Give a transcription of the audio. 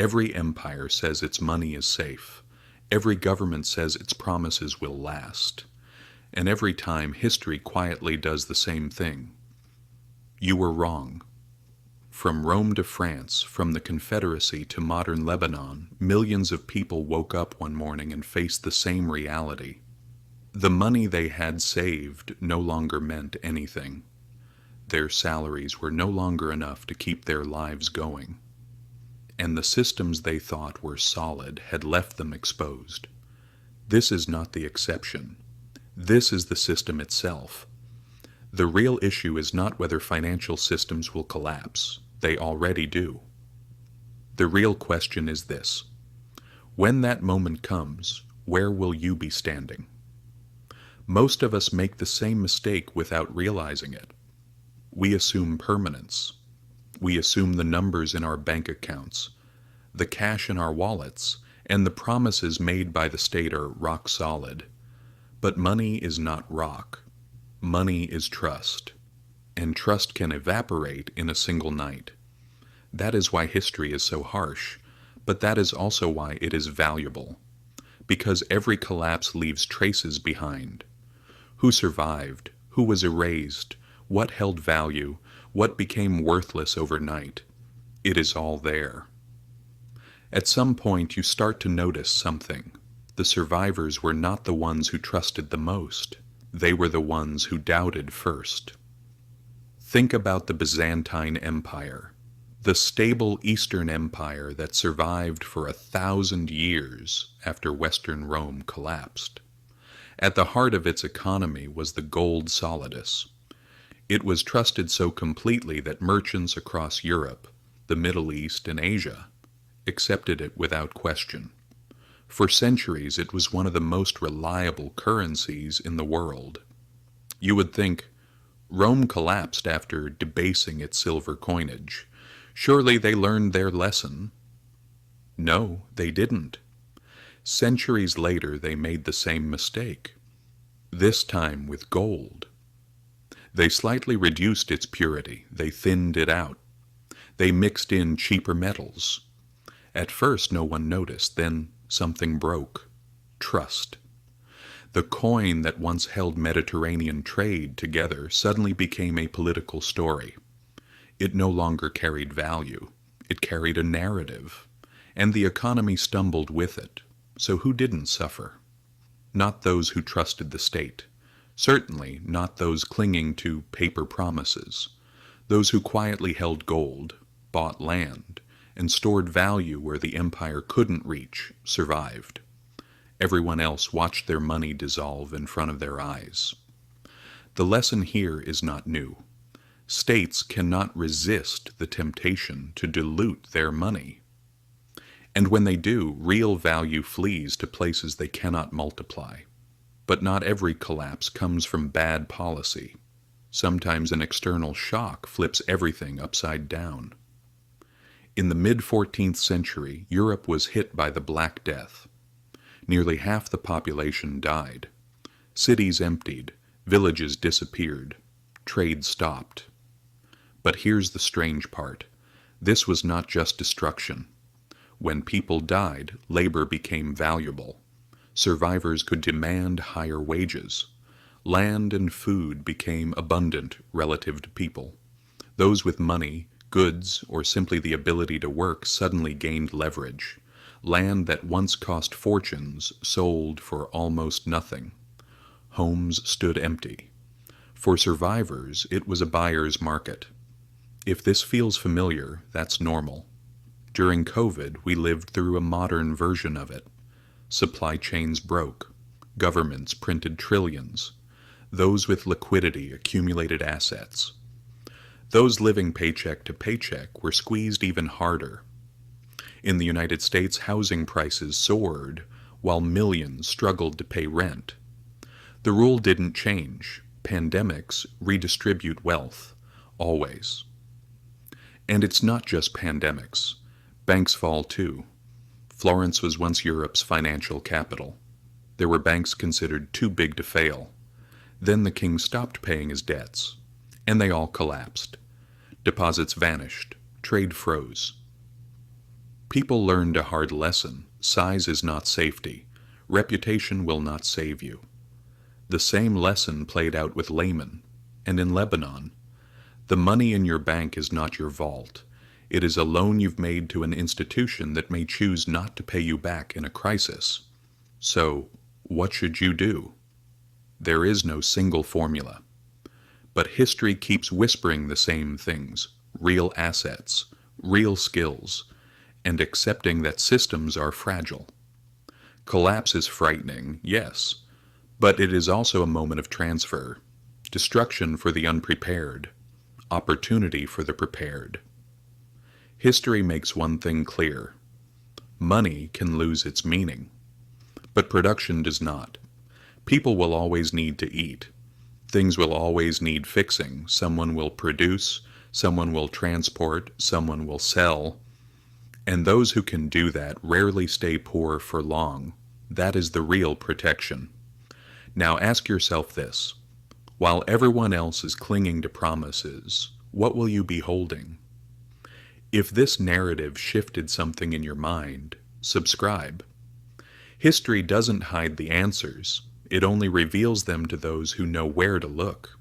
Every empire says its money is safe. Every government says its promises will last. And every time history quietly does the same thing. You were wrong. From Rome to France, from the Confederacy to modern Lebanon, millions of people woke up one morning and faced the same reality. The money they had saved no longer meant anything. Their salaries were no longer enough to keep their lives going. And the systems they thought were solid had left them exposed. This is not the exception. This is the system itself. The real issue is not whether financial systems will collapse. They already do. The real question is this: when that moment comes, where will you be standing? Most of us make the same mistake without realizing it. We assume permanence. We assume the numbers in our bank accounts, the cash in our wallets, and the promises made by the state are rock solid. But money is not rock. Money is trust. And trust can evaporate in a single night. That is why history is so harsh, but that is also why it is valuable. Because every collapse leaves traces behind. Who survived? Who was erased? What held value? What became worthless overnight? It is all there. At some point you start to notice something. The survivors were not the ones who trusted the most. They were the ones who doubted first. Think about the Byzantine Empire, the stable Eastern Empire that survived for 1,000 years after Western Rome collapsed. At the heart of its economy was the gold solidus. It was trusted so completely that merchants across Europe, the Middle East, and Asia accepted it without question. For centuries, it was one of the most reliable currencies in the world. You would think, Rome collapsed after debasing its silver coinage. Surely they learned their lesson. No, they didn't. Centuries later, they made the same mistake. This time with gold. They slightly reduced its purity. They thinned it out. They mixed in cheaper metals. At first, no one noticed. Then something broke. Trust. The coin that once held Mediterranean trade together suddenly became a political story. It no longer carried value. It carried a narrative. And the economy stumbled with it. So who didn't suffer? Not those who trusted the state. Certainly not those clinging to paper promises. Those who quietly held gold, bought land, and stored value where the empire couldn't reach, survived. Everyone else watched their money dissolve in front of their eyes. The lesson here is not new. States cannot resist the temptation to dilute their money. And when they do, real value flees to places they cannot multiply. But not every collapse comes from bad policy. Sometimes an external shock flips everything upside down. In the mid-14th century, Europe was hit by the Black Death. Nearly half the population died. Cities emptied, villages disappeared, trade stopped. But here's the strange part. This was not just destruction. When people died, labor became valuable. Survivors could demand higher wages. Land and food became abundant relative to people. Those with money, goods, or simply the ability to work suddenly gained leverage. Land that once cost fortunes sold for almost nothing. Homes stood empty. For survivors, it was a buyer's market. If this feels familiar, that's normal. During COVID, we lived through a modern version of it. Supply chains broke. Governments printed trillions. Those with liquidity accumulated assets. Those living paycheck to paycheck were squeezed even harder. In the United States, housing prices soared, while millions struggled to pay rent. The rule didn't change. Pandemics redistribute wealth, always. And it's not just pandemics. Banks fall too. Florence was once Europe's financial capital. There were banks considered too big to fail. Then the king stopped paying his debts, and they all collapsed. Deposits vanished. Trade froze. People learned a hard lesson. Size is not safety. Reputation will not save you. The same lesson played out with laymen, and in Lebanon. The money in your bank is not your vault. It is a loan you've made to an institution that may choose not to pay you back in a crisis. So, what should you do? There is no single formula. But history keeps whispering the same things: real assets, real skills, and accepting that systems are fragile. Collapse is frightening, yes, but it is also a moment of transfer, destruction for the unprepared, opportunity for the prepared. History makes one thing clear: money can lose its meaning, but production does not. People will always need to eat. Things will always need fixing. Someone will produce, someone will transport, someone will sell. And those who can do that rarely stay poor for long. That is the real protection. Now ask yourself this: while everyone else is clinging to promises, what will you be holding? If this narrative shifted something in your mind, subscribe. History doesn't hide the answers. It only reveals them to those who know where to look.